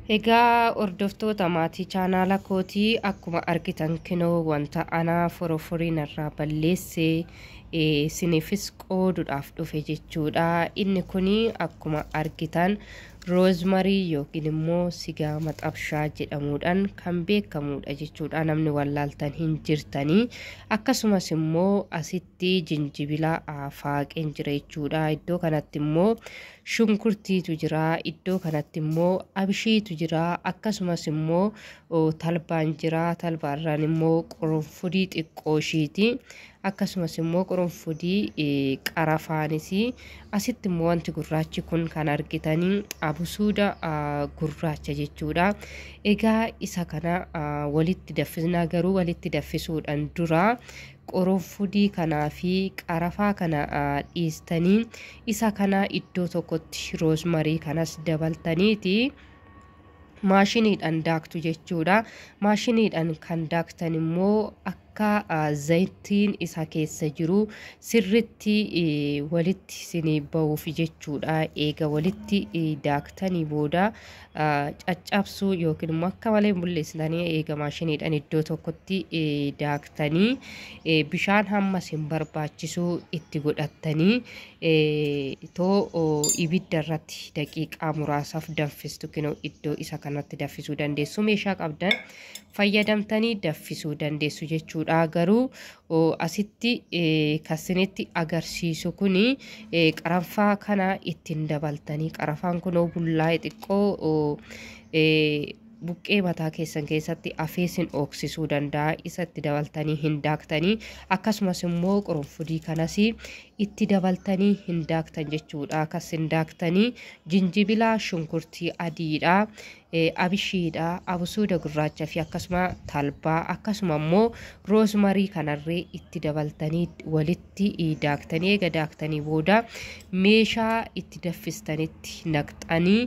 Egaa hordoftoota maatii chaanaala kootii akkuma argitan kinoo wanta anaa foroforiin irraa balleessee isiniifis qooduudhaaf dhufe jechuudha. Inni kuni akkuma argitan roozmarii yookiin immoo sigaa maxabshaa jedhamuudhaan kan beekamudha jechuudha. Namni wallaaltan hin jirtanii. Akkasumas immoo asitti jinjibila faaqeen jira jechuudha. Iddoo kanatti immoo shunkurtiitu jira. Iddoo kanatti immoo abishiitu jira. Akkasumas immoo talbaan jira. Talbaarraan immoo qurunfudii xiqqooshiiti. Akkasumas immoo qurunfudii qarafaanis asitti immoo wanti gurraachi kun kan argitanii abusuuda gurraacha jechuudha. Egaa isa kana walitti daffisnaa garuu walitti daffisuudhaan dura qurunfudii kanaa fi qarafaa kana dhiistanii isa kana iddoo tokkotti roozmarii kanas dabaltaniiti maashiniidhaan daaktu jechuudha. Maashiniidhaan kan daaktan immoo akka zayitiin isa keessa jiru sirritti walitti isinii ba'uuf jechuudha. Eega walitti daaktanii booda caccabsuu yookiin immoo akka malee mul'isanii eega maashiniidhaan iddoo tokkotti daaktanii bishaan hamma isin barbaachisu itti godhattanii ibidda irratti daqiiqaa muraasaaf danfistu kinoo iddoo isa kanatti daffisuu dandeessu. Meeshaa qabdan fayyadamtanii daffisuu dandeessu jechuudha. Garuu asitti kasinitti agarsiisu kuni qaranfaa kana ittiin dabaltanii qarafaan kunoo bullaa'e xiqqoo buqqee mataa keessan keessatti afeesin ooksisuu danda'a. Isatti dabaltanii hin daaktanii akkasumas immoo qurunfudii kanas itti dabaltanii hin daaktan jechuudha. Akkas hin daaktanii jinjibila shunkurtii adiidha, abishiidha, abusuuda gurraacha fi akkasuma talbaa akkasuma immoo roozmarii kanarree itti dabaltanii walitti daaktanii eega daaktanii booda meeshaa itti daffistanitti naqxanii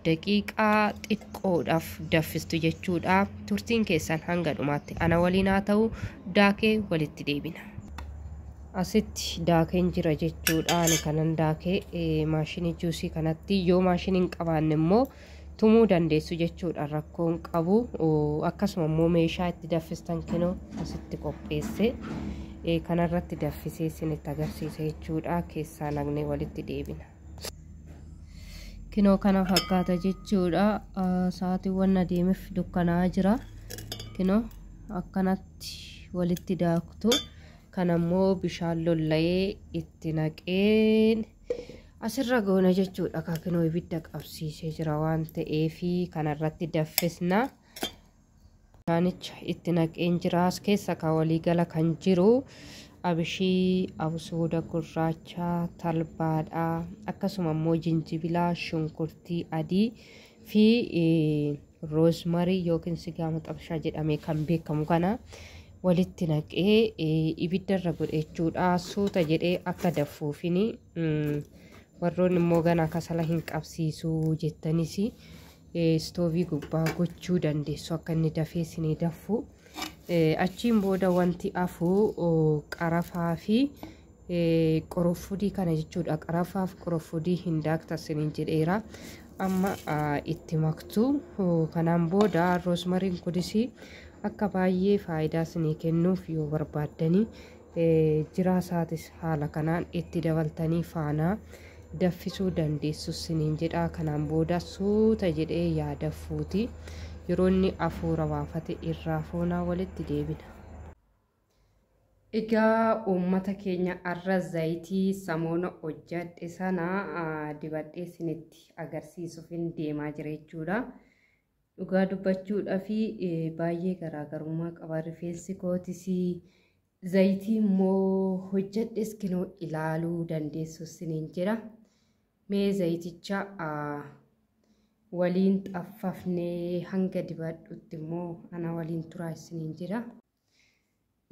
daqiiqaa xiqqoodhaaf daffistu jechuudha. Turtiin keessan hanga dhumaatti ana waliin haa ta'u. Daakee walitti deebina. Asitti daakeen jira jechuudha. Ani kanan daakee maashinii juusii kanatti yoo maashiniin qabaanne immoo tumuu dandeessu jechuudha. Rakkoon qabu. Akkasuma immoo meeshaa itti daffistan kinoo asitti qopheesse kanarratti daffisee isinitti agarsiisa jechuudha. Keessaa naqnee walitti deebina. Kinoo kana fakkaata jechuudha. Sa'aatiiwwan adeemeef dukkanaa jira. Kinoo akkanatti walitti daaktu. Kanammoo bishaan lolla'ee itti naqeen asirra goona jechuudha. Kinoo ibidda qabsiisee jira waan ta'eef kanarratti daffisna. Bishaanicha itti naqeen jira. As keessa kan waliigala kan jiru abishii, abusuuda gurraacha, talbaadha. Akkasuma immoo jinjibila, shunkurtii adii fi roozmarii yookiin sigaa maxabshaa jedhamee kan beekamu kana walitti naqee ibidda irra godhechuudha. Suuta jedhee akka daffuufini warroonni immoo ganaa kasala hin qabsiisu jettanis istoovii gubbaa gochuu dandeessu akka inni dafee isinii daffu. Achiin booda wanti afuu qarafaa fi qurunfudii kana jechuudha. Qarafaaf qurunfudii hin daaktasiniin jedheera. Amma itti maktu. Kanaan booda roozmariin kunis akka baay'ee faayidaa isinii kennuuf yoo barbaaddanii jiraasaatis haala kanaan itti dabaltanii faana daffisuu dandeessu isiniin jedha. Kanaan booda suuta jedhee yaadaffuuti. Yeroo inni afuura baafate irraa foonaa walitti deebina. Egaa uummata keenya arra zayitii samoona hojjadhe sana dibadhee isinitti agarsiisuuf hin deemaa jira jechuudha. Dhugaa dubbachuudhaa fi baay'ee garaagarummaa qaba. Rifeensi kootis zayitii immoo hojjadhes kinoo ilaaluu dandeessu isiniin jira. Mee zayiticha waliin xaffafnee hanga dibadhutti immoo ana waliin turaa isiniin jira.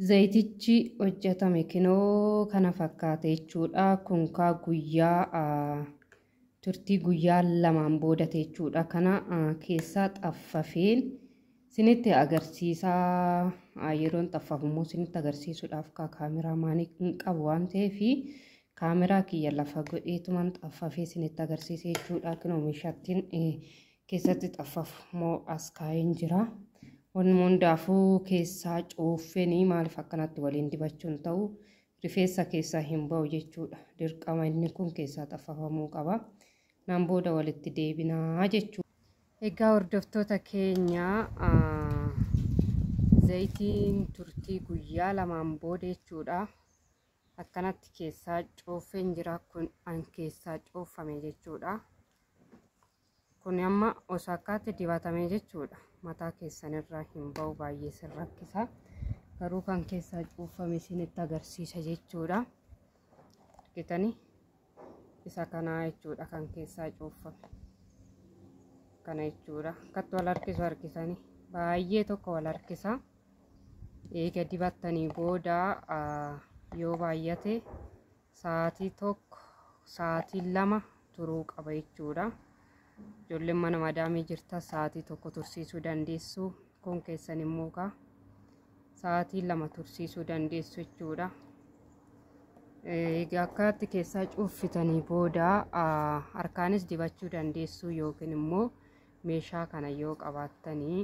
Zayitichi hojjetame kinoo kana fakkaata jechuudha. Kunkaa guyyaa turtii guyyaa lamaan booda jechuudha. Kana keessaa xaffafeen isinitti agarsiisaa. Yeroon xaffafummoo isinitti agarsiisuudhaaf kaameraa maanii hin qabu waan ta'eef kaameraa kiyya lafa godheetumaan xaffafee isinitti agarsiisa jechuudha. Kinoo meeshaattiin keessatti xaffafu moo as kaa'een jira. Wanni hundaafuu keessaa cuuffanii maaliif akkanatti waliin dibachuun ta'u rifeensa keessaa hin ba'u jechuudha. Dirqama inni kun keessaa xaffafamuu qaba. Naan booda walitti deebinaa jechuudha. Egaa hordoftoota keenya zayitiin turtii guyyaa lamaan booda jechuudha. Akkanatti keessaa cuuffeen jira kun an keessaa cuuffame jechuudha. Kun amma osakkaatti dibatamee jechuudha. Mataa keessanirraa hin ba'u baay'ee sin rakkisa. Garuu kan keessaa cuuffame isinitti agarsiisa jechuudha. Argitanii isa kanaa jechuudha kan keessaa cuuffame. Kana jechuudha. Akkatti wal harkisu harkisanii baay'ee tokko wal harkisa. Eega dibattanii booda yoo baay'ate sa'aatii tokko sa'aatii lama turuu qaba jechuudha. Ijoolleen mana madaamii jirta sa'aatii tokko tursiisuu dandeessu. Kun keessan immoo sa'aatii lama tursiisuu dandeessu jechuudha. Egaa akkatti keessaa cuuffitanii booda harkaanis dibachuu dandeessu yookiin immoo meeshaa kana yoo qabaattanii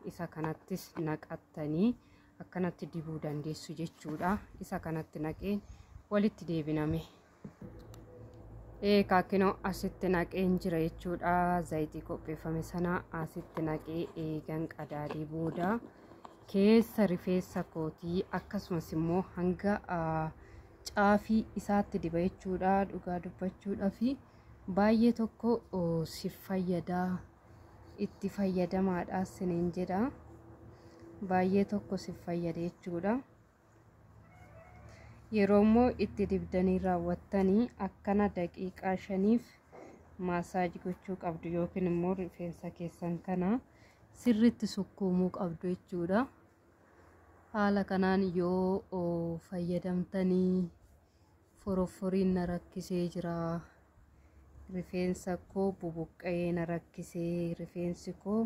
isa kanattis naqattanii akkanatti dibuu dandeessu jechuudha. Isa kanatti naqeen walitti deebiname. Kaakkinoo asitti naqeen jira jechuudha. Zayitii qopheeffame sana asitti naqee eegan qadaadii booda keessa rifeensa kootii akkasumas immoo hanga caafii isaatti diba jechuudha. Dhugaa dubbachuudha fi baay'ee tokko si fayyadaa itti fayyadamaadha siniin jedha. Baay'ee tokko si fayyada jechuudha. Yeroo immoo itti dibdanii raawwattanii akkana daqiiqaa 5f maasaajii gochuu qabdu yookiin immoo rifeensa keessan kana sirriitti sukkuumuu qabdu jechuudha. Haala kanaan yoo fayyadamtanii foroforiin na rakkisee jira. Rifeensa koo bubuqqee na rakkisee rifeensi koo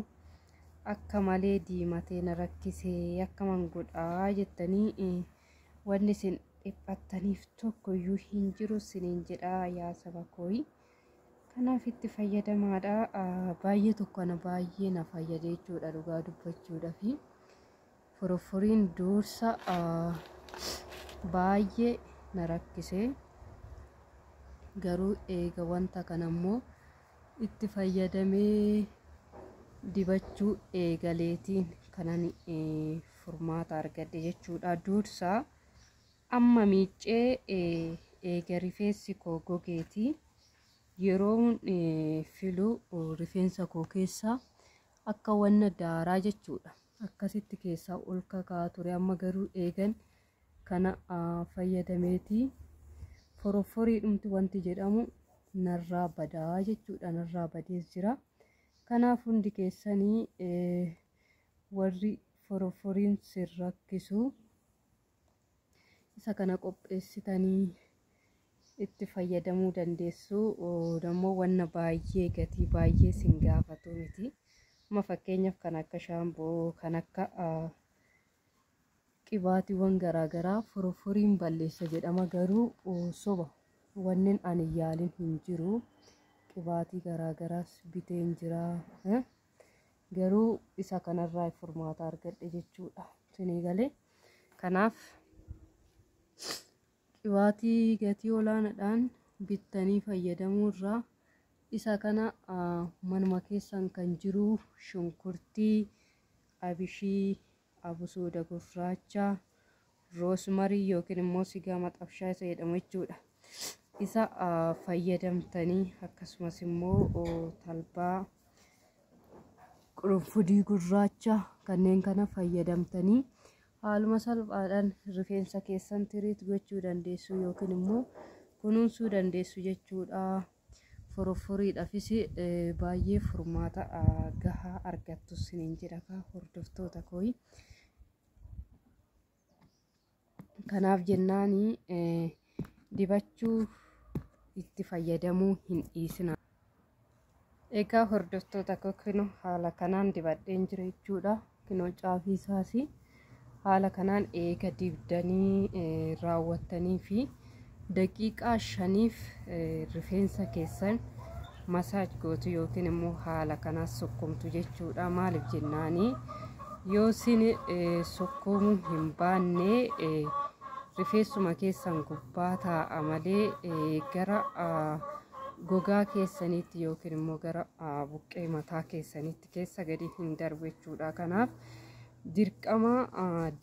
akka malee diimatee na rakkisee akkaman godhaa jettanii wanni isin dhiphattaniif tokko iyyuu hin jiru siniin jedhaa yaa saba kooyi. Kanaaf itti fayyadamaadha. Baay'ee tokko na baay'ee na fayyada jechuudha dhugaa dubbachuudha fi foroforiin dursa baay'ee na rakkisee garuu eega wanta kana immoo itti fayyadamee dibachuu eegaleetiin kanan furmaata argadhe jechuudha. Dursa amma miiccee eega rifeensi koo gogeetii yeroo filuu rifeensa koo keessaa akka wanna daaraa jechuudha. Akkasitti keessaa ol kakaa ture. Amma garuu eegan kana fayyadameetii foroforii dhumti wanti jedhamu narraa badaa jechuudha. Narraa badees jira. Kanaaf hundi keessanii warri foroforiin sin rakkisu isa kana qopheessitanii itti fayyadamuu dandeessu. Dammoo wanna baay'ee gatii baay'ee sin gaafatu miti. Amma fakkeenyaaf kan akka shaamboo kan akka qibaatiiwwan garaagaraa foroforiin balleessa jedhama. Garuu soba wanneen ani yaalin hin jiru. Qibaatii garaagaraas biteen jira. Garuu isa kanarraa furmaata argadhe jechuudha. Sinii galee kanaaf qibaatii gatii olaanaadhaan bittanii fayyadamuu irraa isa kana manuma keessan kan jiru shunkurtii, abishii, abusuuda gurraacha, roosmarii yookiin immoo sigaa maxabshaa isa jedhamu jechuudha. Isa fayyadamtanii akkasumas immoo talbaa, qurunfudii gurraacha kanneen kana fayyadamtanii haaluma salphaadhaan rifeensa keessan tiriit gochuu dandeessu yookiin immoo kunuunsuu dandeessu jechuudha. Foroforiidhaafis baay'ee furmaata gahaa argattu siniin jedha hordoftoota kooyi. Kanaaf jennaani dibachuu itti fayyadamuu hin dhiisina. Egaa hordoftoota koo kunoo haala kanaan dibadheen jira jechuudha. Kunoo caafii isaas haala kanaan eega dibdanii raawwattanii fi daqiiqaa 5f rifeensa keessan masaaj gootu yookiin immoo haala kanas sukkumtu jechuudha. Maaliif jennaani yoo isin sukkumuu hin baanne rifeensuma keessan gubbaa taa'a malee gara gogaa keessanitti yookiin immoo gara buqqee mataa keessanitti keessa gadi hin darbu jechuudha. Kanaaf dirqama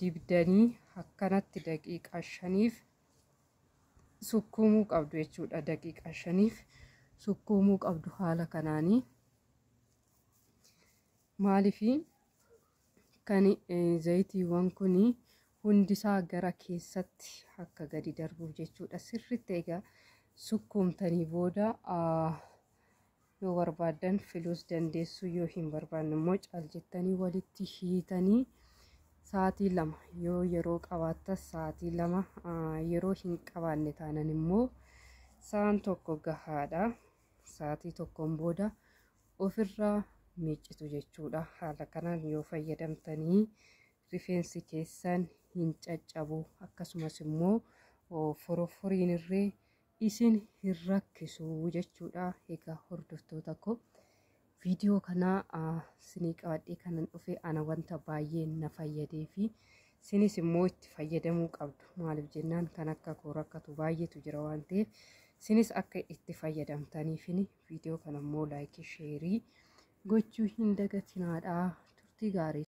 dibdanii akkanatti daqiiqaa 5 sukkumuu qabdu jechuudha. Daqiiqaa 5 sukkumuu qabdu haala kanaanii. Maaliif kan zayitiiwwan kun hundisaa gara keessatti akka gadi darbuuf jechuudha. Sirriitti egaa sukkumtanii booda yoo barbaadan filuus dandeessu, yoo hin barbaanne immoo caljettanii walitti hiitanii sa'aatii 2 yoo yeroo qabaattas sa'aatii 2 yeroo hin qabaanne taanan immoo sa'aan tokko gahaadha. Sa'aatii tokkoon booda ofirraa miiccitu jechuudha. Haala kanaan yoo fayyadamtanii rifeensi keessan hin caccabu, akkasumas immoo foroforiin irree isin hin rakkisu jechuudha. Egaa hordoftoota koo viidiyoo kana isinii qabadhee kanan dhufe ana wanta baay'ee na fayyadee fi isinis immoo itti fayyadamuu qabdu. Maaliif jennaan kan akka koo rakkatu baay'eetu jira waan ta'eef isinis akka itti fayyadamtaniif viidiyoo kana immoo laayikii sheerii gochuu hin dagatinaadha. Turtii gaarii.